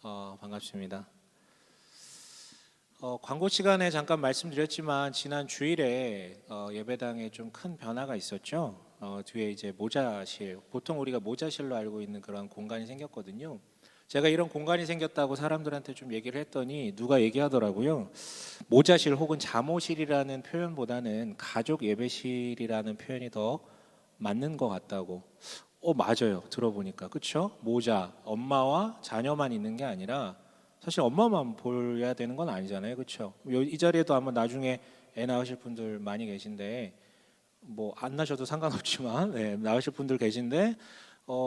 반갑습니다. 광고 시간에 잠깐 말씀드렸지만 지난 주일에 예배당에 좀 큰 변화가 있었죠. 뒤에 이제 모자실, 보통 우리가 모자실로 알고 있는 그런 공간이 생겼거든요. 제가 이런 공간이 생겼다고 사람들한테 좀 얘기를 했더니 누가 얘기하더라고요. 모자실 혹은 잠옷실이라는 표현보다는 가족 예배실이라는 표현이 더 맞는 것 같다고. 맞아요. 들어보니까. 그쵸? 모자, 엄마와 자녀만 있는 게 아니라 사실 엄마만 보여야 되는 건 아니잖아요. 그쵸? 이 자리에도 아마 나중에 애 낳으실 분들 많이 계신데, 뭐 안 나셔도 상관없지만, 네, 낳으실 분들 계신데,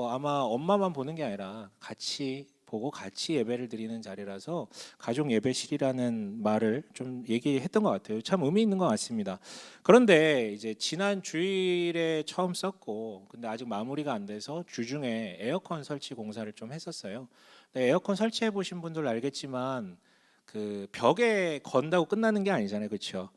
아마 엄마만 보는 게 아니라 같이 보고 같이 예배를 드리는 자리라서 가족 예배실이라는 말을 좀 얘기했던 것 같아요. 참 의미 있는 것 같습니다. 그런데 이제 지난 주일에 처음 썼고, 근데 아직 마무리가 안 돼서 주중에 에어컨 설치 공사를 좀 했었어요. 네, 에어컨 설치해 보신 분들 알겠지만 그 벽에 건다고 끝나는 게 아니잖아요, 그렇죠?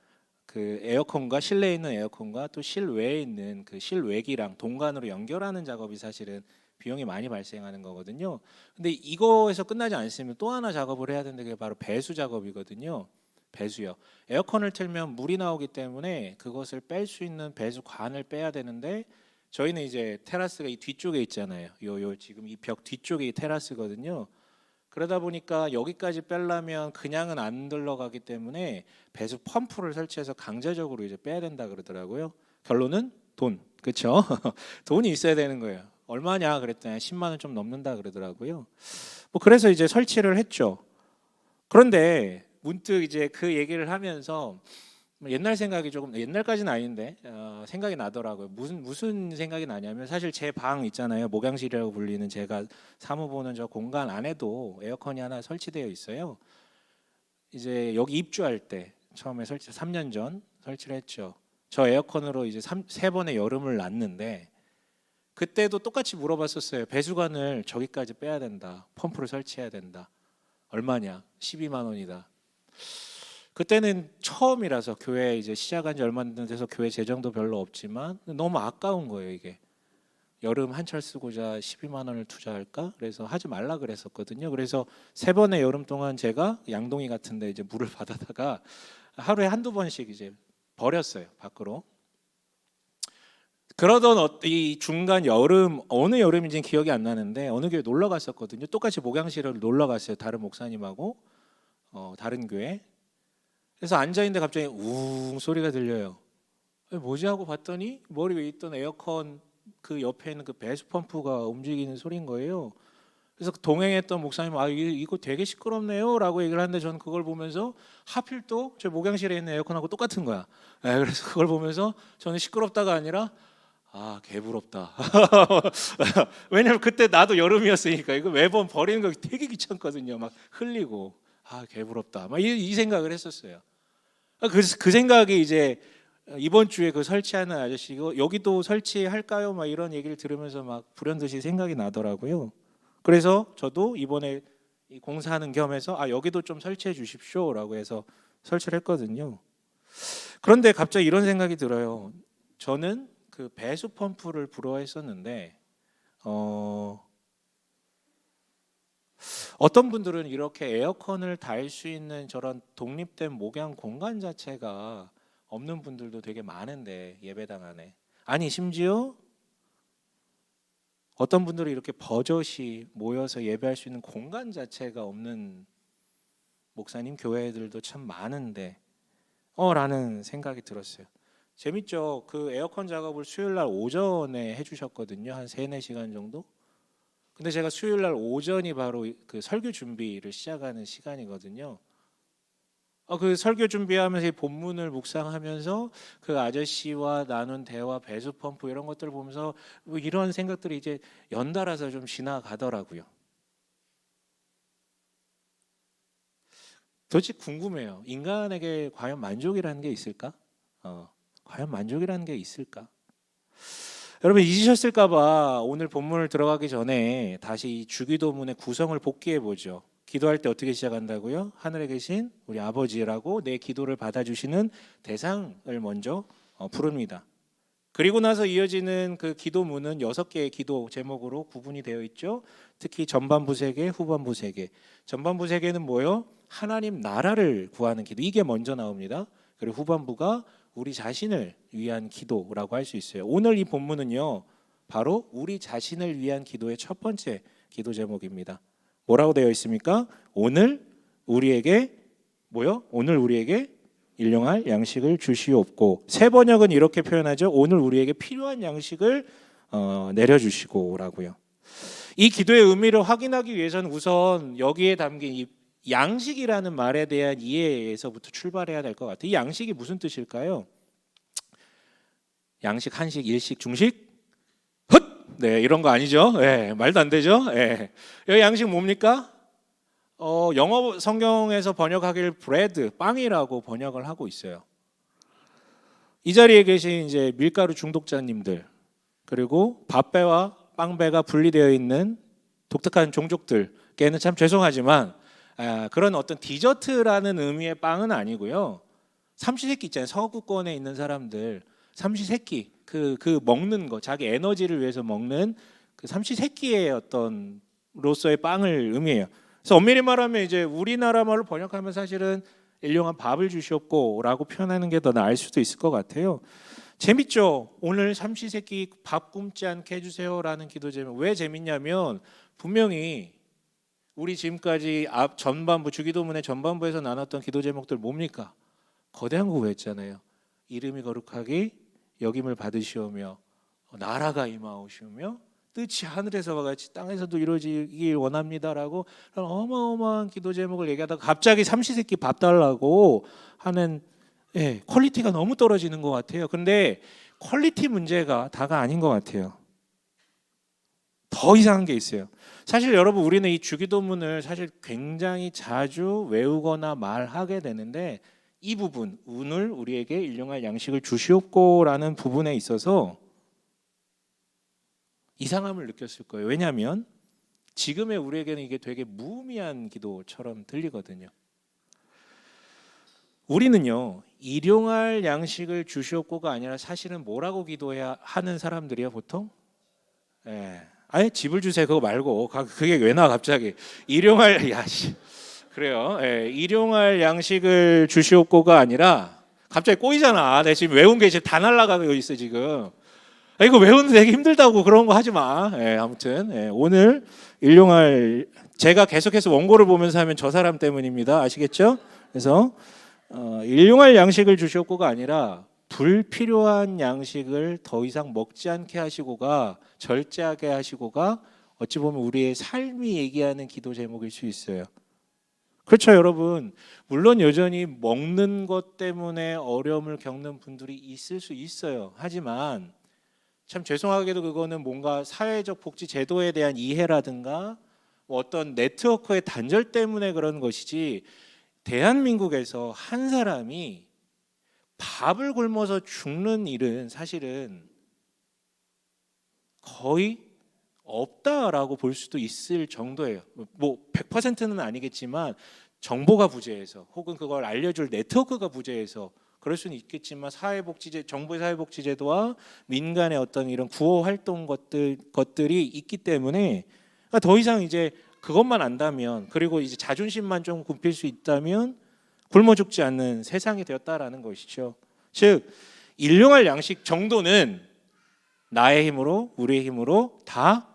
그 에어컨과 실내에 있는 에어컨과 또 실외에 있는 그 실외기랑 동관으로 연결하는 작업이 사실은 비용이 많이 발생하는 거거든요. 근데 이거에서 끝나지 않으면 또 하나 작업을 해야 되는데 그게 바로 배수 작업이거든요. 배수요. 에어컨을 틀면 물이 나오기 때문에 그것을 뺄 수 있는 배수관을 빼야 되는데 저희는 이제 테라스가 이 뒤쪽에 있잖아요. 요 지금 이 벽 뒤쪽에 이 테라스거든요. 그러다 보니까 여기까지 빼려면 그냥은 안 들러가기 때문에 배수 펌프를 설치해서 강제적으로 이제 빼야 된다 그러더라고요. 결론은 돈, 그렇죠? 돈이 있어야 되는 거예요. 얼마냐 그랬더니 10만 원 좀 넘는다 그러더라고요. 뭐 그래서 이제 설치를 했죠. 그런데 문득 이제 그 얘기를 하면서 옛날 생각이 조금 옛날까지는 아닌데 생각이 나더라고요. 무슨 생각이 나냐면 사실 제 방 있잖아요. 목양실이라고 불리는 제가 사무 보는 저 공간 안에도 에어컨이 하나 설치되어 있어요. 이제 여기 입주할 때 처음에 3년 전 설치를 했죠. 저 에어컨으로 이제 세 번의 여름을 났는데 그때도 똑같이 물어봤었어요. 배수관을 저기까지 빼야 된다. 펌프를 설치해야 된다. 얼마냐? 12만 원이다. 그때는 처음이라서 교회 이제 시작한 지 얼마 안 돼서 교회 재정도 별로 없지만 너무 아까운 거예요, 이게. 여름 한철 쓰고자 12만 원을 투자할까? 그래서 하지 말라 그랬었거든요. 그래서 세 번의 여름 동안 제가 양동이 같은데 이제 물을 받아다가 하루에 한두 번씩 이제 버렸어요, 밖으로. 그러던 이 중간 여름 어느 여름인지는 기억이 안 나는데 어느 교회 놀러 갔었거든요. 똑같이 목양실을 놀러 갔어요. 다른 목사님하고 다른 교회. 그래서 앉아 있는데 갑자기 웅 소리가 들려요. 뭐지 하고 봤더니 머리 위에 있던 에어컨 그 옆에 있는 그 배수 펌프가 움직이는 소리인 거예요. 그래서 동행했던 목사님 이거 되게 시끄럽네요라고 얘기를 하는데 저는 그걸 보면서 하필 또 제 목양실에 있는 에어컨하고 똑같은 거야. 그래서 그걸 보면서 저는 시끄럽다가 아니라 개부럽다. 왜냐면 그때 나도 여름이었으니까 이거 매번 버리는 거 되게 귀찮거든요. 막 흘리고 개부럽다. 막 이 생각을 했었어요. 그 생각이 이제 이번 주에 그 설치하는 아저씨 이거 여기도 설치할까요? 막 이런 얘기를 들으면서 막 불현듯이 생각이 나더라고요. 그래서 저도 이번에 이 공사하는 겸해서 여기도 좀 설치해 주십시오라고 해서 설치를 했거든요. 그런데 갑자기 이런 생각이 들어요. 저는 그 배수 펌프를 부러워했었는데 어떤 분들은 이렇게 에어컨을 달 수 있는 저런 독립된 목양 공간 자체가 없는 분들도 되게 많은데 예배당 안에 아니 심지어 어떤 분들은 이렇게 버젓이 모여서 예배할 수 있는 공간 자체가 없는 목사님 교회들도 참 많은데 라는 생각이 들었어요. 재밌죠? 그 에어컨 작업을 수요일 날 오전에 해주셨거든요. 한 3-4시간 정도. 근데 제가 수요일 날 오전이 바로 그 설교 준비를 시작하는 시간이거든요. 그 설교 준비하면서 이 본문을 묵상하면서 그 아저씨와 나눈 대화, 배수 펌프 이런 것들을 보면서 뭐 이런 생각들이 이제 연달아서 좀 지나가더라고요. 도대체 궁금해요. 인간에게 과연 만족이라는 게 있을까? 과연 만족이라는 게 있을까? 여러분 잊으셨을까봐 오늘 본문을 들어가기 전에 다시 이 주기도문의 구성을 복기해 보죠. 기도할 때 어떻게 시작한다고요? 하늘에 계신 우리 아버지라고 내 기도를 받아주시는 대상을 먼저 부릅니다. 그리고 나서 이어지는 그 기도문은 6개의 기도 제목으로 구분이 되어 있죠. 특히 전반부 3개, 후반부 3개. 전반부 3개는 뭐요? 하나님 나라를 구하는 기도. 이게 먼저 나옵니다. 그리고 후반부가 우리 자신을 위한 기도라고 할 수 있어요. 오늘 이 본문은요, 바로 우리 자신을 위한 기도의 첫 번째 기도 제목입니다. 뭐라고 되어 있습니까? 오늘 우리에게 뭐요? 오늘 우리에게 일용할 양식을 주시옵고, 새 번역은 이렇게 표현하죠. 오늘 우리에게 필요한 양식을 내려주시고라고요. 이 기도의 의미를 확인하기 위해서는 우선 여기에 담긴 이 양식이라는 말에 대한 이해에서부터 출발해야 될 것 같아요. 이 양식이 무슨 뜻일까요? 양식, 한식, 일식, 중식? 헛! 네, 이런 거 아니죠? 네, 말도 안 되죠? 네. 여기 양식 뭡니까? 영어 성경에서 번역하길 브레드, 빵이라고 번역을 하고 있어요. 이 자리에 계신 이제 밀가루 중독자님들, 그리고 밥배와 빵배가 분리되어 있는 독특한 종족들께는 참 죄송하지만 그런 어떤 디저트라는 의미의 빵은 아니고요. 삼시세끼 있잖아요. 서구권에 있는 사람들 삼시세끼 그 먹는 거, 자기 에너지를 위해서 먹는 그 삼시세끼의 어떤 로서의 빵을 의미해요. 그래서 엄밀히 말하면 이제 우리나라 말로 번역하면 사실은 일용한 밥을 주시옵고라고 표현하는 게 더 나을 수도 있을 것 같아요. 재밌죠? 오늘 삼시세끼 밥 굶지 않게 해주세요라는 기도 제목. 왜 재밌냐면 분명히 우리 지금까지 앞 전반부 주기도문의 전반부에서 나눴던 기도 제목들 뭡니까? 거대한 거 구했잖아요. 이름이 거룩하게 여김을 받으시오며 나라가 임하오시오며 뜻이 하늘에서와 같이 땅에서도 이루어지길 원합니다라고 어마어마한 기도 제목을 얘기하다가 갑자기 삼시세끼 밥 달라고 하는 퀄리티가 너무 떨어지는 것 같아요. 근데 퀄리티 문제가 다가 아닌 것 같아요. 더 이상한 게 있어요. 사실 여러분, 우리는 이 주기도문을 사실 굉장히 자주 외우거나 말하게 되는데, 이 부분, 오늘 우리에게 일용할 양식을 주시옵고라는 부분에 있어서 이상함을 느꼈을 거예요. 왜냐하면 지금의 우리에게는 이게 되게 무의미한 기도처럼 들리거든요. 우리는요, 일용할 양식을 주시옵고가 아니라 사실은 뭐라고 기도해야 하는 사람들이야 보통? 아예 집을 주세요 그거 말고, 그게 왜 나와 갑자기? 일용할 그래요. 일용할 양식을 주시옵고가 아니라, 갑자기 꼬이잖아. 내가 지금 외운 게 이제 다 날라가고 있어 지금. 이거 외우는 되게 힘들다고 그런 거 하지 마. 아무튼 오늘 일용할, 제가 계속해서 원고를 보면서 하면 저 사람 때문입니다. 아시겠죠? 그래서 일용할 양식을 주시옵고가 아니라 불필요한 양식을 더 이상 먹지 않게 하시고가, 절제하게 하시고가 어찌 보면 우리의 삶이 얘기하는 기도 제목일 수 있어요. 그렇죠, 여러분. 물론 여전히 먹는 것 때문에 어려움을 겪는 분들이 있을 수 있어요. 하지만 참 죄송하게도 그거는 뭔가 사회적 복지 제도에 대한 이해라든가 어떤 네트워크의 단절 때문에 그런 것이지, 대한민국에서 한 사람이 밥을 굶어서 죽는 일은 사실은 거의 없다라고 볼 수도 있을 정도예요. 뭐 100%는 아니겠지만 정보가 부재해서, 혹은 그걸 알려줄 네트워크가 부재해서 그럴 수는 있겠지만, 정부의 사회복지제도와 민간의 어떤 이런 구호 활동 것들이 있기 때문에 더 이상 이제 그것만 안다면, 그리고 이제 자존심만 좀 굽힐 수 있다면 굶어 죽지 않는 세상이 되었다라는 것이죠. 즉 일용할 양식 정도는 나의 힘으로, 우리의 힘으로 다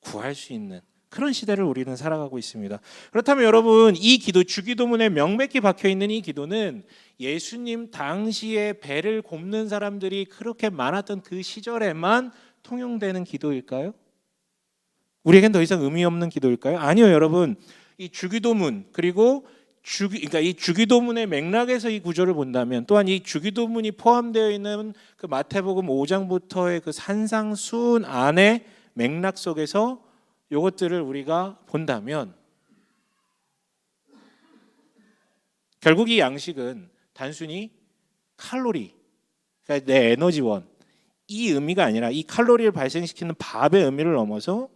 구할 수 있는 그런 시대를 우리는 살아가고 있습니다. 그렇다면 여러분, 이 기도, 주기도문에 명백히 박혀 있는 이 기도는 예수님 당시에 배를 굽는 사람들이 그렇게 많았던 그 시절에만 통용되는 기도일까요? 우리에겐 더 이상 의미 없는 기도일까요? 아니요, 여러분. 이 주기도문, 그리고 그러니까 이 주기도문의 맥락에서 이 구절을 본다면, 또한 이 주기도문이 포함되어 있는 그 마태복음 5장부터의 그 산상수훈 안의 맥락 속에서 이것들을 우리가 본다면, 결국 이 양식은 단순히 칼로리, 그러니까 내 에너지원, 이 의미가 아니라, 이 칼로리를 발생시키는 밥의 의미를 넘어서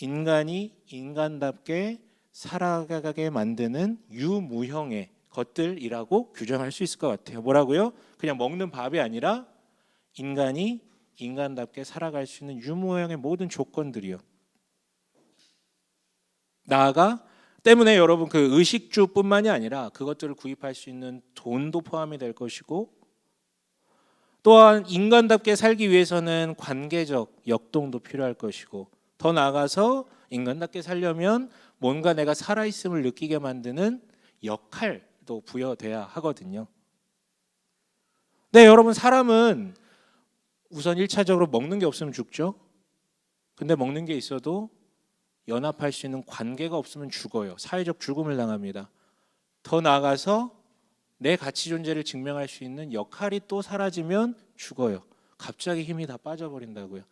인간이 인간답게 살아가게 만드는 유무형의 것들이라고 규정할 수 있을 것 같아요. 뭐라고요? 그냥 먹는 밥이 아니라 인간이 인간답게 살아갈 수 있는 유무형의 모든 조건들이요. 나아가 때문에 여러분 그 의식주뿐만이 아니라 그것들을 구입할 수 있는 돈도 포함이 될 것이고, 또한 인간답게 살기 위해서는 관계적 역동도 필요할 것이고, 더 나아가서 인간답게 살려면 뭔가 내가 살아있음을 느끼게 만드는 역할도 부여돼야 하거든요. 네, 여러분, 사람은 우선 1차적으로 먹는 게 없으면 죽죠. 근데 먹는 게 있어도 연합할 수 있는 관계가 없으면 죽어요. 사회적 죽음을 당합니다. 더 나아가서 내 가치 존재를 증명할 수 있는 역할이 또 사라지면 죽어요. 갑자기 힘이 다 빠져버린다고요.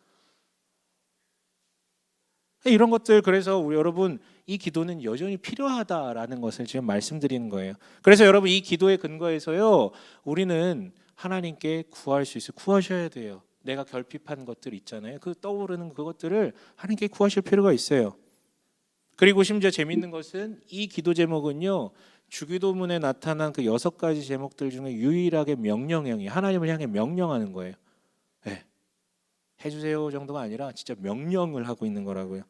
이런 것들, 그래서 우리 여러분 이 기도는 여전히 필요하다라는 것을 지금 말씀드리는 거예요. 그래서 여러분 이 기도의 근거에서요, 우리는 하나님께 구할 수 있어요. 구하셔야 돼요. 내가 결핍한 것들 있잖아요. 그 떠오르는 그것들을 하나님께 구하실 필요가 있어요. 그리고 심지어 재미있는 것은 이 기도 제목은요, 주기도문에 나타난 그 6가지 제목들 중에 유일하게 명령형이, 하나님을 향해 명령하는 거예요. 네. 해주세요 정도가 아니라 진짜 명령을 하고 있는 거라고요.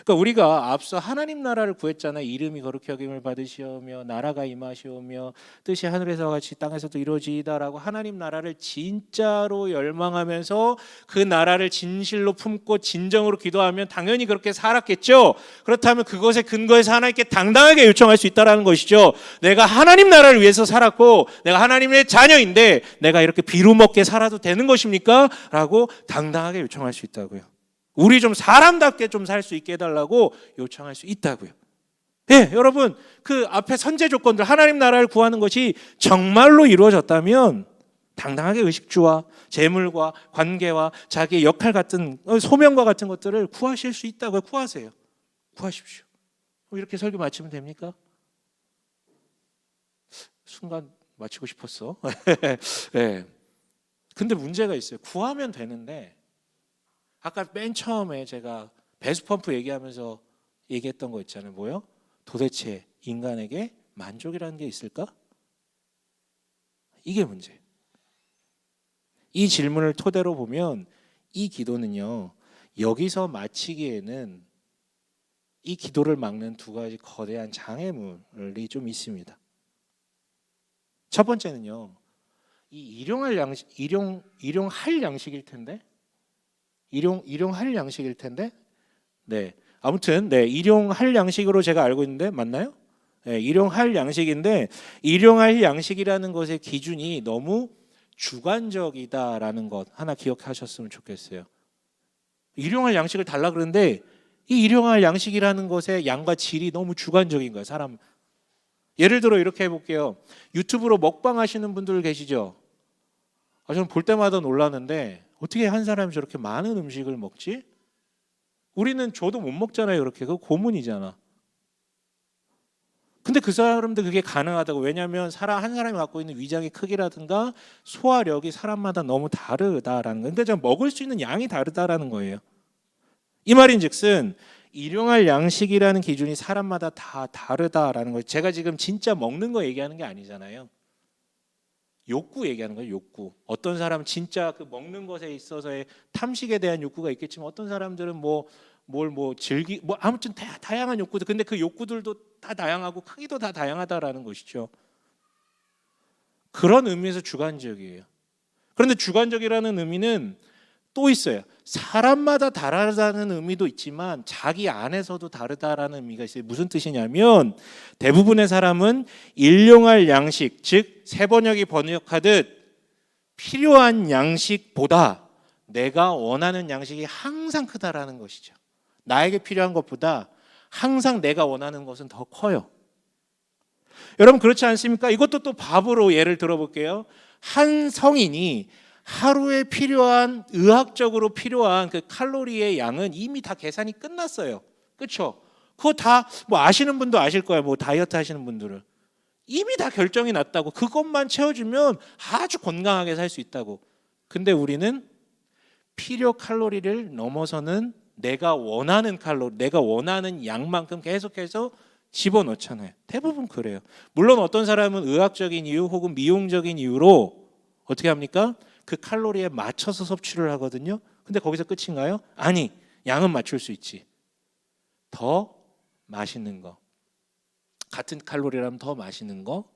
그러니까 우리가 앞서 하나님 나라를 구했잖아요. 이름이 거룩히 여김을 받으시오며 나라가 임하시오며 뜻이 하늘에서 같이 땅에서도 이루어지이다라고 하나님 나라를 진짜로 열망하면서 그 나라를 진실로 품고 진정으로 기도하면 당연히 그렇게 살았겠죠. 그렇다면 그것에 근거해서 하나님께 당당하게 요청할 수 있다는 것이죠. 내가 하나님 나라를 위해서 살았고 내가 하나님의 자녀인데 내가 이렇게 비루먹게 살아도 되는 것입니까? 라고 당당하게 요청할 수 있다고요. 우리 좀 사람답게 좀 살 수 있게 해달라고 요청할 수 있다고요. 예, 여러분 그 앞에 선제 조건들, 하나님 나라를 구하는 것이 정말로 이루어졌다면 당당하게 의식주와 재물과 관계와 자기의 역할 같은 소명과 같은 것들을 구하실 수 있다고요. 구하세요. 구하십시오. 이렇게 설교 마치면 됩니까? 순간 마치고 싶었어. 예. 근데 문제가 있어요. 구하면 되는데, 아까 맨 처음에 제가 배수펌프 얘기하면서 얘기했던 거 있잖아요. 뭐요? 도대체 인간에게 만족이라는 게 있을까? 이게 문제. 이 질문을 토대로 보면 이 기도는요, 여기서 마치기에는 이 기도를 막는 2가지 거대한 장애물이 좀 있습니다. 첫 번째는요, 이 일용할 양식일 텐데, 일용할 양식일 텐데, 네, 아무튼 네, 일용할 양식으로 제가 알고 있는데 맞나요? 네, 일용할 양식인데, 일용할 양식이라는 것의 기준이 너무 주관적이다라는 것 하나 기억하셨으면 좋겠어요. 일용할 양식을 달라 그러는데 이 일용할 양식이라는 것의 양과 질이 너무 주관적인 거예요. 사람. 예를 들어 이렇게 해볼게요. 유튜브로 먹방 하시는 분들 계시죠? 저는 볼 때마다 놀라는데 어떻게 한 사람이 저렇게 많은 음식을 먹지? 우리는 저도 못 먹잖아요. 그렇게. 그거 고문이잖아. 근데 그 사람들 그게 가능하다고. 왜냐하면 한 사람이 갖고 있는 위장의 크기라든가 소화력이 사람마다 너무 다르다라는 거예요. 근데 제가 먹을 수 있는 양이 다르다라는 거예요. 이 말인즉슨 일용할 양식이라는 기준이 사람마다 다 다르다라는 거예요. 제가 지금 진짜 먹는 거 얘기하는 게 아니잖아요. 욕구 얘기하는 거예요. 욕구. 어떤 사람은 진짜 그 먹는 것에 있어서의 탐식에 대한 욕구가 있겠지만 어떤 사람들은 아무튼 다양한 욕구들. 근데 그 욕구들도 다 다양하고 크기도 다 다양하다라는 것이죠. 그런 의미에서 주관적이에요. 그런데 주관적이라는 의미는 또 있어요. 사람마다 다르다는 의미도 있지만 자기 안에서도 다르다라는 의미가 있어요. 무슨 뜻이냐면 대부분의 사람은 일용할 양식, 즉 세번역이 번역하듯 필요한 양식보다 내가 원하는 양식이 항상 크다라는 것이죠. 나에게 필요한 것보다 항상 내가 원하는 것은 더 커요. 여러분 그렇지 않습니까? 이것도 또 밥으로 예를 들어볼게요. 한 성인이 하루에 필요한, 의학적으로 필요한 그 칼로리의 양은 이미 다 계산이 끝났어요. 그렇죠? 그거 다 아시는 분도 아실 거예요. 다이어트 하시는 분들은 이미 다 결정이 났다고. 그것만 채워주면 아주 건강하게 살 수 있다고. 근데 우리는 필요 칼로리를 넘어서는 내가 원하는 칼로리, 내가 원하는 양만큼 계속해서 집어넣잖아요. 대부분 그래요. 물론 어떤 사람은 의학적인 이유 혹은 미용적인 이유로 어떻게 합니까? 그 칼로리에 맞춰서 섭취를 하거든요. 근데 거기서 끝인가요? 아니, 양은 맞출 수 있지. 더 맛있는 거, 같은 칼로리라면 더 맛있는 거,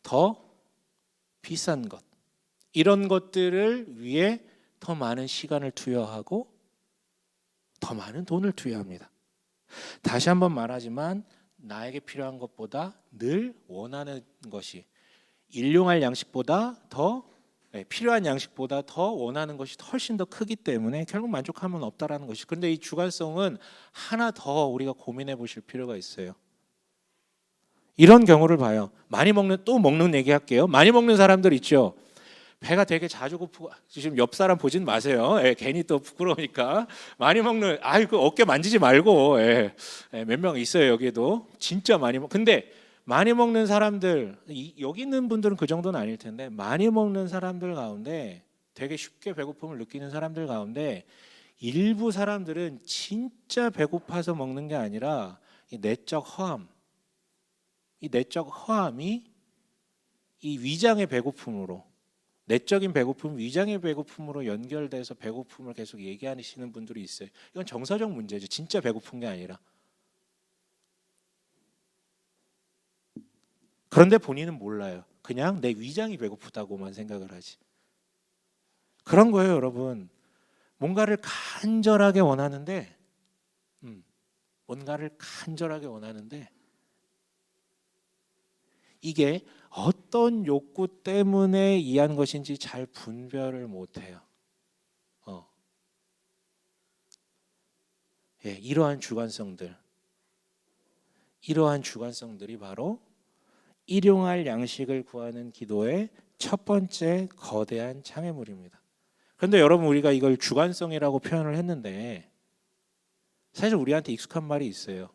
더 비싼 것, 이런 것들을 위해 더 많은 시간을 투여하고 더 많은 돈을 투여합니다. 다시 한번 말하지만 나에게 필요한 것보다 늘 원하는 것이, 일용할 양식보다 더 필요한 양식보다 더 원하는 것이 훨씬 더 크기 때문에 결국 만족함은 없다라는 것이. 그런데 이 주관성은 하나 더 우리가 고민해 보실 필요가 있어요. 이런 경우를 봐요. 많이 먹는, 또 먹는 얘기 할게요. 많이 먹는 사람들 있죠. 배가 되게 자주 고프고, 지금 옆 사람 보진 마세요. 괜히 또 부끄러우니까. 많이 먹는, 그 어깨 만지지 말고. 몇 명 있어요, 여기에도. 진짜 많이 근데 많이 먹는 사람들, 여기 있는 분들은 그 정도는 아닐 텐데, 많이 먹는 사람들 가운데, 되게 쉽게 배고픔을 느끼는 사람들 가운데 일부 사람들은 진짜 배고파서 먹는 게 아니라 이 내적 허함, 이 내적 허함이 이 위장의 배고픔으로, 내적인 배고픔, 위장의 배고픔으로 연결돼서 배고픔을 계속 얘기하시는 분들이 있어요. 이건 정서적 문제죠. 진짜 배고픈 게 아니라. 그런데 본인은 몰라요. 그냥 내 위장이 배고프다고만 생각을 하지. 그런 거예요, 여러분. 뭔가를 간절하게 원하는데, 뭔가를 간절하게 원하는데, 이게 어떤 욕구 때문에 이한 것인지 잘 분별을 못해요. 이러한 주관성들이 바로 일용할 양식을 구하는 기도의 첫 번째 거대한 장애물입니다. 그런데 여러분, 우리가 이걸 주관성이라고 표현을 했는데 사실 우리한테 익숙한 말이 있어요.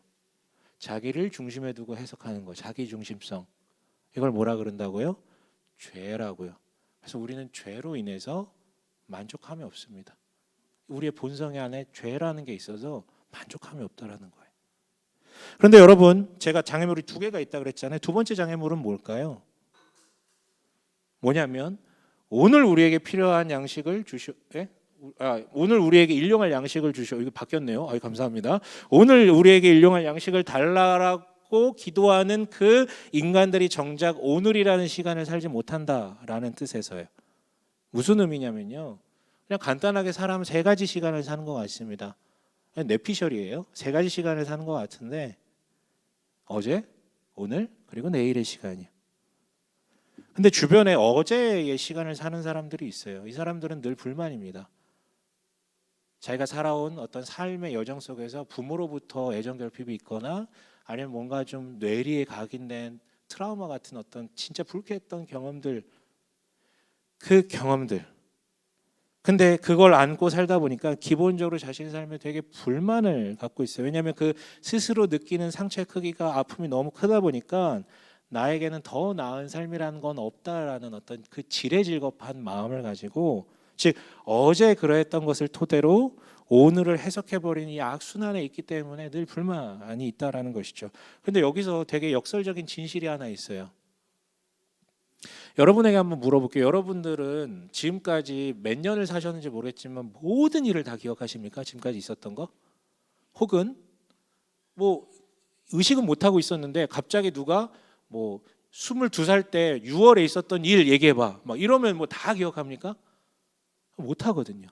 자기를 중심에 두고 해석하는 거, 자기 중심성. 이걸 뭐라 그런다고요? 죄라고요. 그래서 우리는 죄로 인해서 만족함이 없습니다. 우리의 본성 안에 죄라는 게 있어서 만족함이 없다라는 거예요. 그런데 여러분, 제가 장애물이 두 개가 있다 그랬잖아요. 두 번째 장애물은 뭘까요? 뭐냐면 오늘 우리에게 필요한 양식을 오늘 우리에게 일용할 양식을 주시오. 이거 바뀌었네요. 감사합니다. 오늘 우리에게 일용할 양식을 달라고 기도하는 그 인간들이 정작 오늘이라는 시간을 살지 못한다라는 뜻에서요. 무슨 의미냐면요, 그냥 간단하게 사람은 세 가지 시간을 사는 것 같습니다. 뇌피셜이에요. 세 가지 시간을 사는 것 같은데 어제, 오늘, 그리고 내일의 시간이요. 근데 주변에 어제의 시간을 사는 사람들이 있어요. 이 사람들은 늘 불만입니다. 자기가 살아온 어떤 삶의 여정 속에서 부모로부터 애정 결핍이 있거나 아니면 뭔가 좀 뇌리에 각인된 트라우마 같은 어떤 진짜 불쾌했던 경험들, 그 경험들. 근데 그걸 안고 살다 보니까 기본적으로 자신의 삶에 되게 불만을 갖고 있어요. 왜냐하면 그 스스로 느끼는 상처의 크기가, 아픔이 너무 크다 보니까 나에게는 더 나은 삶이라는 건 없다라는 어떤 그 지레질겁한 마음을 가지고, 즉 어제 그러했던 것을 토대로 오늘을 해석해버린 이 악순환에 있기 때문에 늘 불만이 있다라는 것이죠. 근데 여기서 되게 역설적인 진실이 하나 있어요. 여러분에게 한번 물어볼게요. 여러분들은 지금까지 몇 년을 사셨는지 모르겠지만 모든 일을 다 기억하십니까? 지금까지 있었던 거? 혹은 뭐 의식은 못하고 있었는데 갑자기 누가 뭐 22살 때 6월에 있었던 일 얘기해봐, 막 이러면 뭐 다 기억합니까? 못하거든요.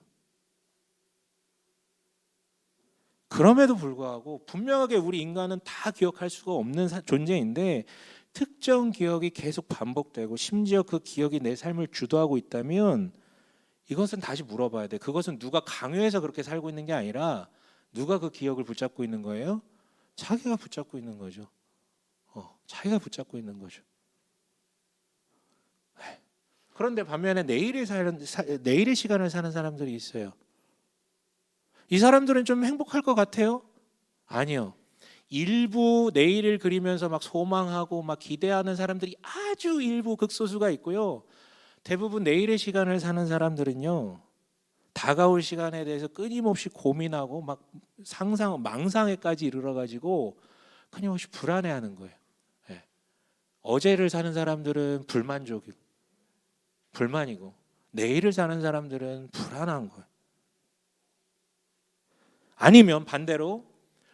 그럼에도 불구하고 분명하게 우리 인간은 다 기억할 수가 없는 존재인데, 특정 기억이 계속 반복되고 심지어 그 기억이 내 삶을 주도하고 있다면 이것은 다시 물어봐야 돼. 그것은 누가 강요해서 그렇게 살고 있는 게 아니라 누가 그 기억을 붙잡고 있는 거예요? 자기가 붙잡고 있는 거죠. 자기가 붙잡고 있는 거죠. 그런데 반면에 내일의 시간을 사는 사람들이 있어요. 이 사람들은 좀 행복할 것 같아요? 아니요. 일부 내일을 그리면서 막 소망하고 막 기대하는 사람들이 아주 일부 극소수가 있고요. 대부분 내일의 시간을 사는 사람들은요, 다가올 시간에 대해서 끊임없이 고민하고 막 망상에까지 이르러가지고 끊임없이 불안해하는 거예요. 어제를 사는 사람들은 불만이고, 내일을 사는 사람들은 불안한 거예요. 아니면 반대로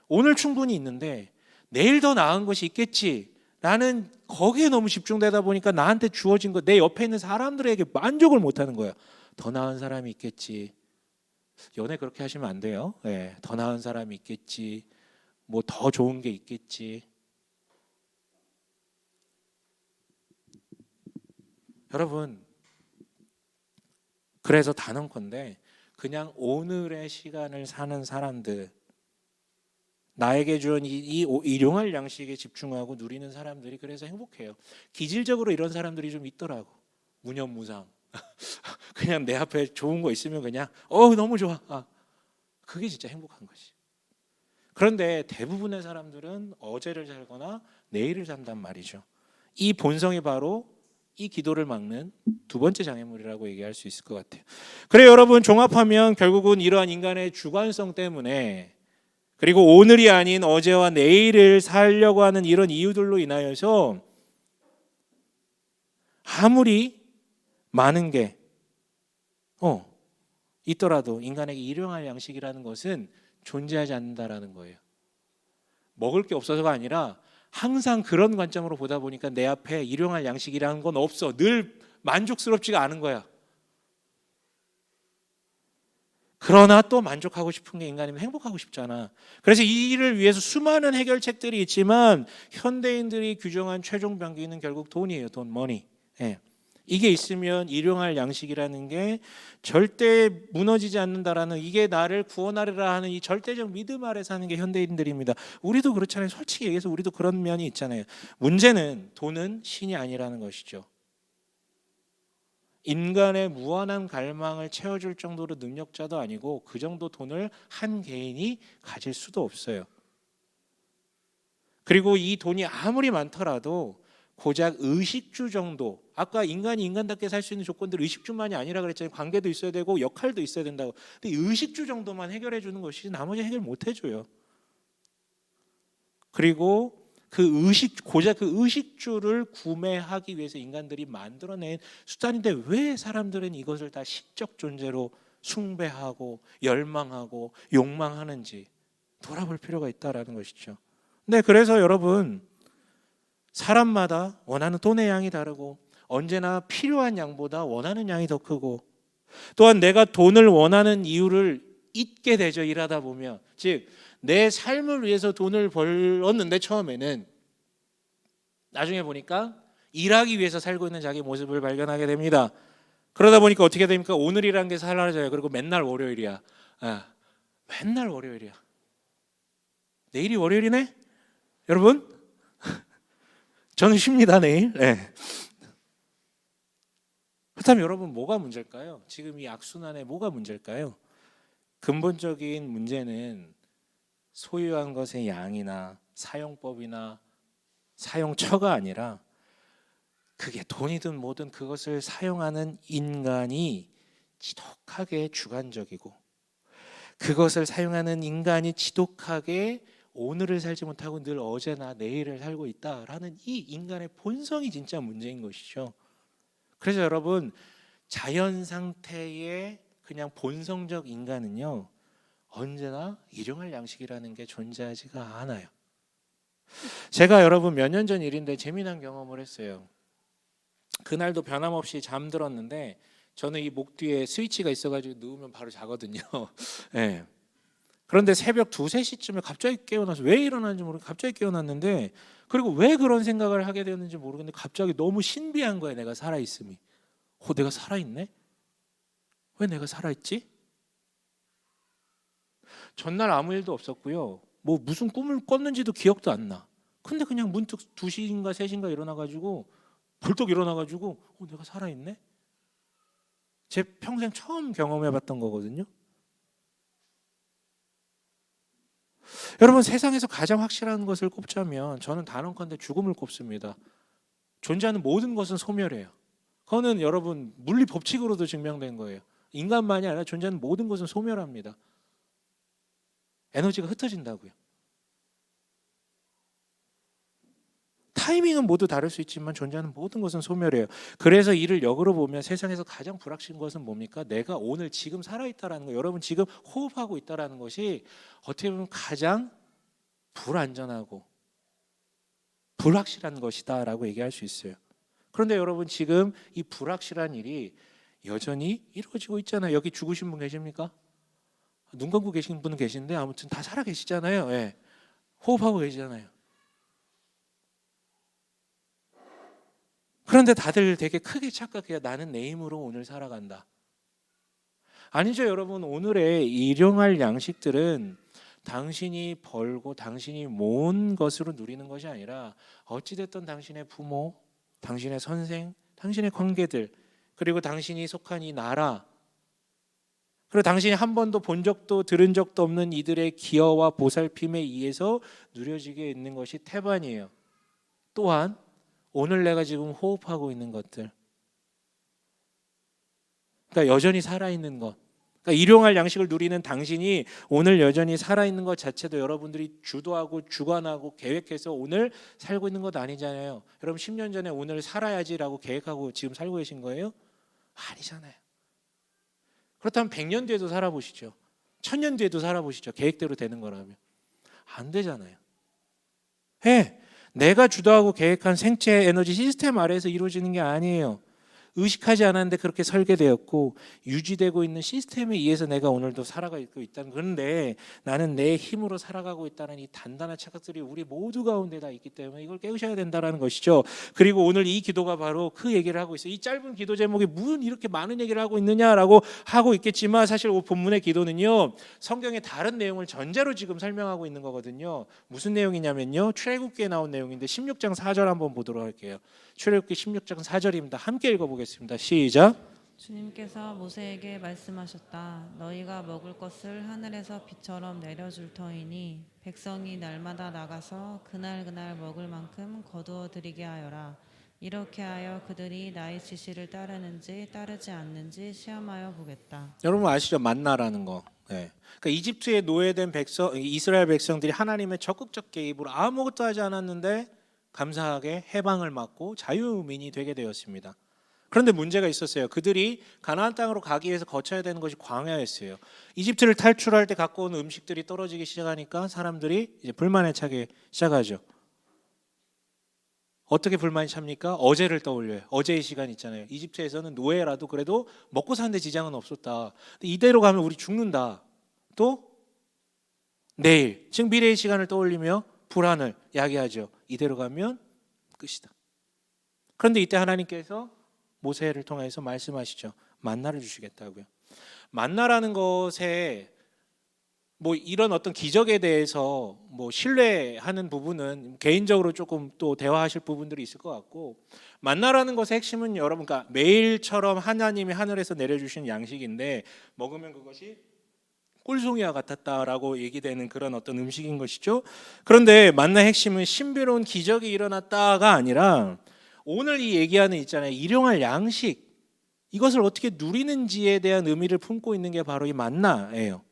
오늘 충분히 있는데 내일 더 나은 것이 있겠지라는 거기에 너무 집중되다 보니까 나한테 주어진 것, 내 옆에 있는 사람들에게 만족을 못하는 거야. 더 나은 사람이 있겠지. 연애 그렇게 하시면 안 돼요. 네, 더 나은 사람이 있겠지. 뭐 더 좋은 게 있겠지. 여러분, 그래서 단언컨대 그냥 오늘의 시간을 사는 사람들, 나에게 주은 이 일용할 양식에 집중하고 누리는 사람들이 그래서 행복해요. 기질적으로 이런 사람들이 좀 있더라고. 무념무상. 그냥 내 앞에 좋은 거 있으면 그냥 너무 좋아. 그게 진짜 행복한 거지. 그런데 대부분의 사람들은 어제를 살거나 내일을 산단 말이죠. 이 본성이 바로 이 기도를 막는 두 번째 장애물이라고 얘기할 수 있을 것 같아요. 그래 여러분, 종합하면 결국은 이러한 인간의 주관성 때문에, 그리고 오늘이 아닌 어제와 내일을 살려고 하는 이런 이유들로 인하여서 아무리 많은 게 있더라도 인간에게 일용할 양식이라는 것은 존재하지 않는다라는 거예요. 먹을 게 없어서가 아니라 항상 그런 관점으로 보다 보니까 내 앞에 일용할 양식이라는 건 없어. 늘 만족스럽지가 않은 거야. 그러나 또 만족하고 싶은 게 인간이면 행복하고 싶잖아. 그래서 이 일을 위해서 수많은 해결책들이 있지만 현대인들이 규정한 최종 병기는 결국 돈이에요. 돈, 머니. 예. 이게 있으면 일용할 양식이라는 게 절대 무너지지 않는다라는, 이게 나를 구원하리라 하는 이 절대적 믿음 아래 사는 게 현대인들입니다. 우리도 그렇잖아요. 솔직히 얘기해서 우리도 그런 면이 있잖아요. 문제는 돈은 신이 아니라는 것이죠. 인간의 무한한 갈망을 채워줄 정도로 능력자도 아니고 그 정도 돈을 한 개인이 가질 수도 없어요. 그리고 이 돈이 아무리 많더라도 고작 의식주 정도, 아까 인간이 인간답게 살 수 있는 조건들 의식주만이 아니라 그랬잖아요. 관계도 있어야 되고 역할도 있어야 된다고. 근데 의식주 정도만 해결해 주는 것이 나머지 해결 못 해줘요. 그리고 고작 그 의식주를 구매하기 위해서 인간들이 만들어낸 수단인데 왜 사람들은 이것을 다 식적 존재로 숭배하고 열망하고 욕망하는지 돌아볼 필요가 있다라는 것이죠. 네, 그래서 여러분, 사람마다 원하는 돈의 양이 다르고 언제나 필요한 양보다 원하는 양이 더 크고, 또한 내가 돈을 원하는 이유를 잊게 되죠. 일하다 보면. 즉 내 삶을 위해서 돈을 벌었는데 처음에는, 나중에 보니까 일하기 위해서 살고 있는 자기 모습을 발견하게 됩니다. 그러다 보니까 어떻게 됩니까? 오늘이라는 게 사라져요. 그리고 맨날 월요일이야. 맨날 월요일이야. 내일이 월요일이네? 여러분? 저는 쉽니다, 내일. 네. 그렇다면 여러분, 뭐가 문제일까요? 지금 이 악순환에 뭐가 문제일까요? 근본적인 문제는 소유한 것의 양이나 사용법이나 사용처가 아니라 그게 돈이든 뭐든 그것을 사용하는 인간이 지독하게 주관적이고, 그것을 사용하는 인간이 지독하게 오늘을 살지 못하고 늘 어제나 내일을 살고 있다라는 이 인간의 본성이 진짜 문제인 것이죠. 그래서 여러분, 자연 상태의 그냥 본성적 인간은요, 언제나 일용할 양식이라는 게 존재하지가 않아요. 제가 여러분 몇 년 전 일인데 재미난 경험을 했어요. 그날도 변함없이 잠들었는데 저는 이 목 뒤에 스위치가 있어가지고 누우면 바로 자거든요. 네. 그런데 새벽 2, 3시쯤에 갑자기 깨어나서, 왜 일어나는지 모르겠고 갑자기 깨어났는데, 그리고 왜 그런 생각을 하게 되었는지 모르겠는데 갑자기 너무 신비한 거예요. 내가 살아있음이. 내가 살아있네? 왜 내가 살아있지? 전날 아무 일도 없었고요. 뭐 무슨 꿈을 꿨는지도 기억도 안 나. 근데 그냥 문득 2시인가 3시인가 일어나가지고 벌떡 일어나가지고 내가 살아있네? 제 평생 처음 경험해봤던 거거든요. 여러분, 세상에서 가장 확실한 것을 꼽자면 저는 단언컨대 죽음을 꼽습니다. 존재하는 모든 것은 소멸해요. 그거는 여러분 물리 법칙으로도 증명된 거예요. 인간만이 아니라 존재하는 모든 것은 소멸합니다. 에너지가 흩어진다고요. 타이밍은 모두 다를 수 있지만 존재하는 모든 것은 소멸해요. 그래서 이를 역으로 보면 세상에서 가장 불확실한 것은 뭡니까? 내가 오늘 지금 살아있다라는 거, 여러분 지금 호흡하고 있다라는 것이 어떻게 보면 가장 불안전하고 불확실한 것이다라고 얘기할 수 있어요. 그런데 여러분 지금 이 불확실한 일이 여전히 이루어지고 있잖아요. 여기 죽으신 분 계십니까? 눈 감고 계신 분은 계신데 아무튼 다 살아 계시잖아요. 예. 호흡하고 계시잖아요. 그런데 다들 되게 크게 착각해요. 나는 내 힘으로 오늘 살아간다. 아니죠, 여러분. 오늘의 일용할 양식들은 당신이 벌고 당신이 모은 것으로 누리는 것이 아니라 어찌됐든 당신의 부모, 당신의 선생, 당신의 관계들, 그리고 당신이 속한 이 나라, 그리고 당신이 한 번도 본 적도 들은 적도 없는 이들의 기여와 보살핌에 의해서 누려지게 있는 것이 태반이에요. 또한 오늘 내가 지금 호흡하고 있는 것들, 그러니까 여전히 살아있는 것, 그러니까 일용할 양식을 누리는 당신이 오늘 여전히 살아있는 것 자체도 여러분들이 주도하고 주관하고 계획해서 오늘 살고 있는 것 아니잖아요. 여러분 10년 전에 오늘 살아야지라고 계획하고 지금 살고 계신 거예요? 아니잖아요. 그렇다면 100년 뒤에도 살아보시죠. 1000년 뒤에도 살아보시죠. 계획대로 되는 거라면. 안 되잖아요. 내가 주도하고 계획한 생체 에너지 시스템 아래에서 이루어지는 게 아니에요. 의식하지 않았는데 그렇게 설계되었고 유지되고 있는 시스템에 의해서 내가 오늘도 살아가고 있다는. 그런데 나는 내 힘으로 살아가고 있다는 이 단단한 착각들이 우리 모두 가운데 다 있기 때문에 이걸 깨우셔야 된다는 것이죠. 그리고 오늘 이 기도가 바로 그 얘기를 하고 있어요. 이 짧은 기도 제목이 무슨 이렇게 많은 얘기를 하고 있느냐라고 하고 있겠지만 사실 본문의 기도는요, 성경의 다른 내용을 전제로 지금 설명하고 있는 거거든요. 무슨 내용이냐면요, 출애굽기에 나온 내용인데 16장 4절 한번 보도록 할게요. 출애굽기 16장 4절입니다. 함께 읽어보겠습니다. 시작. 주님께서 모세에게 말씀하셨다. 너희가 먹을 것을 하늘에서 비처럼 내려줄 터이니 백성이 날마다 나가서 그날 먹을 만큼 거두어 드리게 하여라. 이렇게 하여 그들이 나의 지시를 따르는지 따르지 않는지 시험하여 보겠다. 여러분 아시죠? 만나라는 거. 그러니까 이집트에 노예된 백성, 이스라엘 백성들이 하나님의 적극적 개입으로 아무것도 하지 않았는데 감사하게 해방을 받고 자유민이 되게 되었습니다. 그런데 문제가 있었어요. 그들이 가나안 땅으로 가기 위해서 거쳐야 되는 것이 광야였어요. 이집트를 탈출할 때 갖고 온 음식들이 떨어지기 시작하니까 사람들이 이제 불만에 차기 시작하죠. 어떻게 불만이 찹니까? 어제를 떠올려요. 어제의 시간 있잖아요. 이집트에서는 노예라도 그래도 먹고 사는데 지장은 없었다. 근데 이대로 가면 우리 죽는다. 또 내일, 즉 미래의 시간을 떠올리며 불안을 야기하죠. 이대로 가면 끝이다. 그런데 이때 하나님께서 모세를 통해서 말씀하시죠. 만나를 주시겠다고요. 만나라는 것에 뭐 이런 어떤 기적에 대해서 뭐 신뢰하는 부분은 개인적으로 조금 또 대화하실 부분들이 있을 것 같고, 만나라는 것의 핵심은 여러분, 그러니까 매일처럼 하나님이 하늘에서 내려주신 양식인데 먹으면 그것이 꿀송이와 같았다라고 얘기되는 그런 어떤 음식인 것이죠. 그런데 만나의 핵심은 신비로운 기적이 일어났다가 아니라 오늘 이 얘기하는 있잖아요, 일용할 양식, 이것을 어떻게 누리는지에 대한 의미를 품고 있는 게 바로 이 만나예요.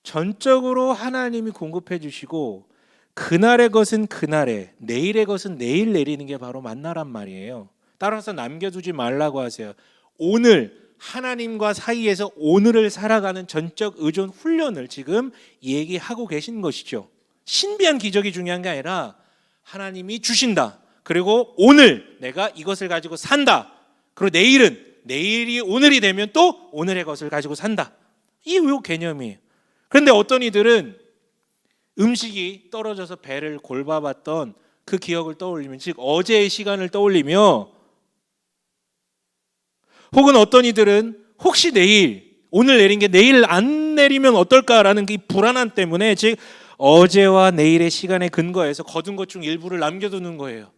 전적으로 하나님이 공급해 주시고 그날의 것은 그날에, 내일의 것은 내일 내리는 게 바로 만나란 말이에요. 따라서 남겨두지 말라고 하세요. 오늘 하나님과 사이에서 오늘을 살아가는 전적 의존 훈련을 지금 얘기하고 계신 것이죠. 신비한 기적이 중요한 게 아니라 하나님이 주신다. 그리고 오늘 내가 이것을 가지고 산다. 그리고 내일이 오늘이 되면 또 오늘의 것을 가지고 산다. 이 개념이에요. 그런데 어떤 이들은 음식이 떨어져서 배를 골봐봤던 그 기억을 떠올리면, 즉 어제의 시간을 떠올리며, 혹은 어떤 이들은 혹시 오늘 내린 게 내일 안 내리면 어떨까라는 이 불안함 때문에, 즉 어제와 내일의 시간에 근거해서 거둔 것 중 일부를 남겨두는 거예요.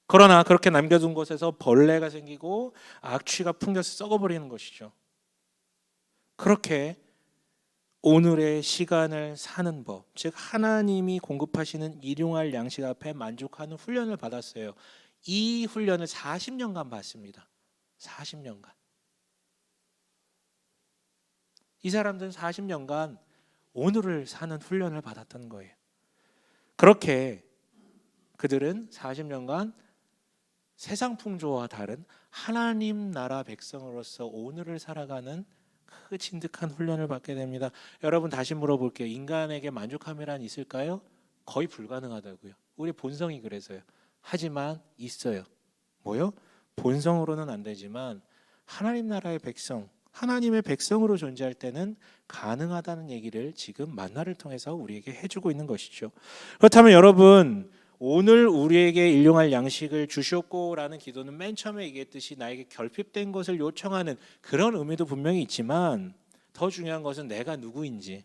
그러나 그렇게 남겨둔 곳에서 벌레가 생기고 악취가 풍겨서 썩어버리는 것이죠. 그렇게 오늘의 시간을 사는 법, 즉 하나님이 공급하시는 일용할 양식 앞에 만족하는 훈련을 받았어요. 이 훈련을 40년간 받습니다. 40년간. 이 사람들은 40년간 오늘을 사는 훈련을 받았던 거예요. 그렇게 그들은 40년간 세상 풍조와 다른 하나님 나라 백성으로서 오늘을 살아가는 그 진득한 훈련을 받게 됩니다. 여러분 다시 물어볼게요. 인간에게 만족함이란 있을까요? 거의 불가능하다고요. 우리 본성이 그래서요. 하지만 있어요. 뭐요? 본성으로는 안 되지만 하나님 나라의 백성, 하나님의 백성으로 존재할 때는 가능하다는 얘기를 지금 만나를 통해서 우리에게 해주고 있는 것이죠. 그렇다면 여러분, 오늘 우리에게 일용할 양식을 주셨고라는 기도는 맨 처음에 얘기했듯이 나에게 결핍된 것을 요청하는 그런 의미도 분명히 있지만 더 중요한 것은 내가 누구인지,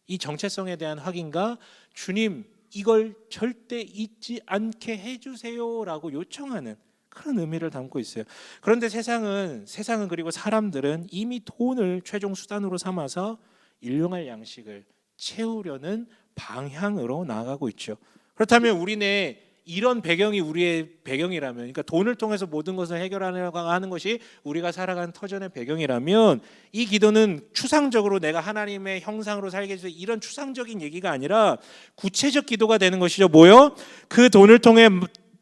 이 정체성에 대한 확인과 주님 이걸 절대 잊지 않게 해주세요라고 요청하는 그런 의미를 담고 있어요. 그런데 세상은 그리고 사람들은 이미 돈을 최종 수단으로 삼아서 일용할 양식을 채우려는 방향으로 나아가고 있죠. 그렇다면 우리네 이런 배경이 우리의 배경이라면, 그러니까 돈을 통해서 모든 것을 해결하려고 하는 것이 우리가 살아가는 터전의 배경이라면, 이 기도는 추상적으로 내가 하나님의 형상으로 살게 해주세요 이런 추상적인 얘기가 아니라 구체적 기도가 되는 것이죠. 뭐요? 그 돈을 통해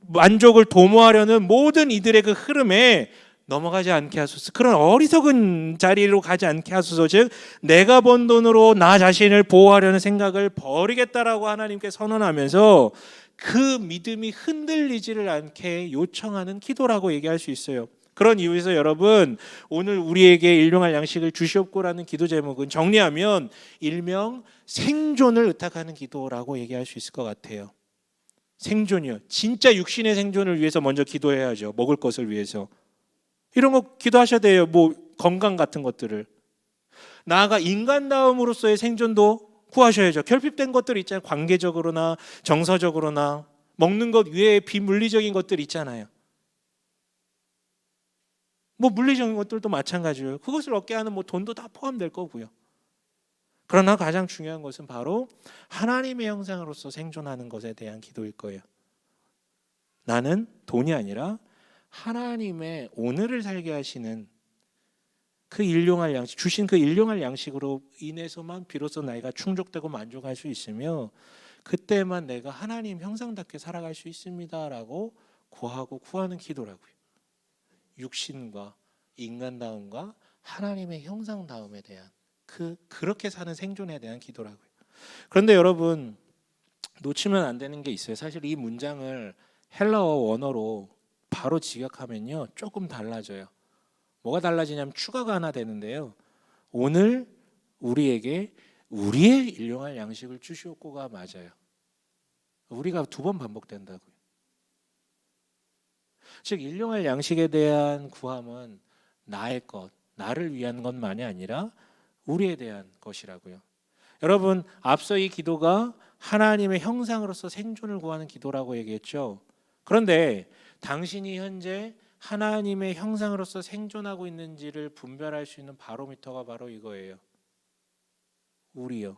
만족을 도모하려는 모든 이들의 그 흐름에 넘어가지 않게 하소서. 그런 어리석은 자리로 가지 않게 하소서. 즉 내가 번 돈으로 나 자신을 보호하려는 생각을 버리겠다라고 하나님께 선언하면서 그 믿음이 흔들리지를 않게 요청하는 기도라고 얘기할 수 있어요. 그런 이유에서 여러분, 오늘 우리에게 일용할 양식을 주시옵고라는 기도 제목은 정리하면 일명 생존을 의탁하는 기도라고 얘기할 수 있을 것 같아요. 생존이요. 진짜 육신의 생존을 위해서 먼저 기도해야죠. 먹을 것을 위해서. 이런 거 기도하셔야 돼요. 뭐 건강 같은 것들을. 나아가 인간다움으로서의 생존도 구하셔야죠. 결핍된 것들 있잖아요. 관계적으로나 정서적으로나 먹는 것 외에 비물리적인 것들 있잖아요. 뭐 물리적인 것들도 마찬가지예요. 그것을 얻게 하는 뭐 돈도 다 포함될 거고요. 그러나 가장 중요한 것은 바로 하나님의 형상으로서 생존하는 것에 대한 기도일 거예요. 나는 돈이 아니라 하나님의 오늘을 살게 하시는 그 일용할 양식, 주신 그 일용할 양식으로 인해서만 비로소 나이가 충족되고 만족할 수 있으며, 그때만 내가 하나님 형상답게 살아갈 수 있습니다라고 구하는 기도라고요. 육신과 인간다움과 하나님의 형상다움에 대한 그렇게 사는 생존에 대한 기도라고요. 그런데 여러분, 놓치면 안 되는 게 있어요. 사실 이 문장을 헬라어 원어로 바로 직역하면요 조금 달라져요. 뭐가 달라지냐면 추가가 하나 되는데요. 오늘 우리에게 우리의 일용할 양식을 주시옵고가 맞아요. 우리가 2번 반복된다고요. 즉 일용할 양식에 대한 구함은 나의 것, 나를 위한 것만이 아니라 우리에 대한 것이라고요. 여러분, 앞서 이 기도가 하나님의 형상으로서 생존을 구하는 기도라고 얘기했죠. 그런데 당신이 현재 하나님의 형상으로서 생존하고 있는지를 분별할 수 있는 바로미터가 바로 이거예요. 우리요.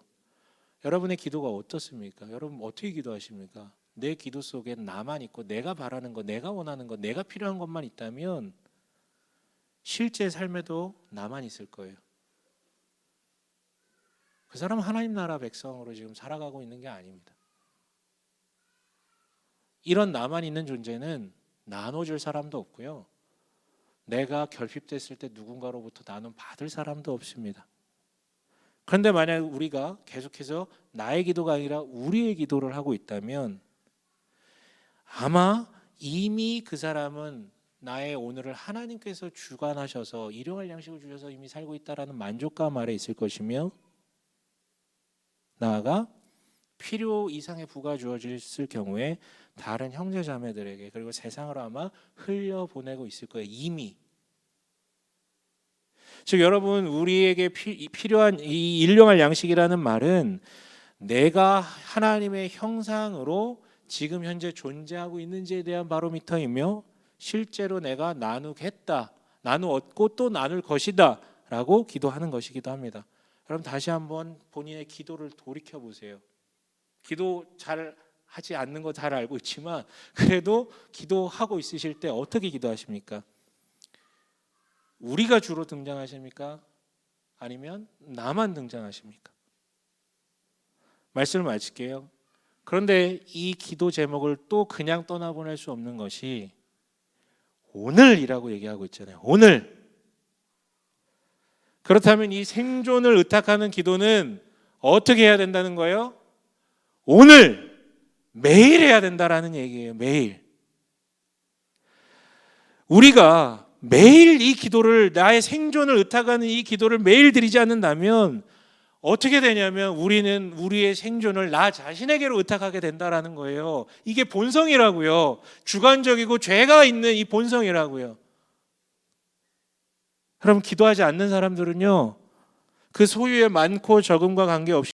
여러분의 기도가 어떻습니까? 여러분 어떻게 기도하십니까? 내 기도 속에 나만 있고 내가 바라는 것, 내가 원하는 것, 내가 필요한 것만 있다면 실제 삶에도 나만 있을 거예요. 그 사람은 하나님 나라 백성으로 지금 살아가고 있는 게 아닙니다. 이런 나만 있는 존재는 나눠줄 사람도 없고요. 내가 결핍됐을 때 누군가로부터 나눔 받을 사람도 없습니다. 그런데 만약 우리가 계속해서 나의 기도가 아니라 우리의 기도를 하고 있다면 아마 이미 그 사람은 나의 오늘을 하나님께서 주관하셔서 일용할 양식을 주셔서 이미 살고 있다라는 만족감 아래 있을 것이며, 나아가 필요 이상의 부가 주어졌을 경우에 다른 형제 자매들에게 그리고 세상으로 아마 흘려보내고 있을 거예요. 이미. 즉 여러분, 우리에게 필요한 이 일용할 양식이라는 말은 내가 하나님의 형상으로 지금 현재 존재하고 있는지에 대한 바로미터이며, 실제로 내가 나누었고 또 나눌 것이다 라고 기도하는 것이기도 합니다. 여러분 다시 한번 본인의 기도를 돌이켜 보세요. 기도 잘 하지 않는 거 잘 알고 있지만 그래도 기도하고 있으실 때 어떻게 기도하십니까? 우리가 주로 등장하십니까? 아니면 나만 등장하십니까? 말씀을 마칠게요. 그런데 이 기도 제목을 또 그냥 떠나보낼 수 없는 것이 오늘이라고 얘기하고 있잖아요. 오늘. 그렇다면 이 생존을 의탁하는 기도는 어떻게 해야 된다는 거예요? 오늘, 매일 해야 된다라는 얘기예요. 매일. 우리가 매일 이 기도를, 나의 생존을 의탁하는 이 기도를 매일 드리지 않는다면 어떻게 되냐면 우리는 우리의 생존을 나 자신에게로 의탁하게 된다라는 거예요. 이게 본성이라고요. 주관적이고 죄가 있는 이 본성이라고요. 그럼 기도하지 않는 사람들은요, 그 소유의 많고 적음과 관계없이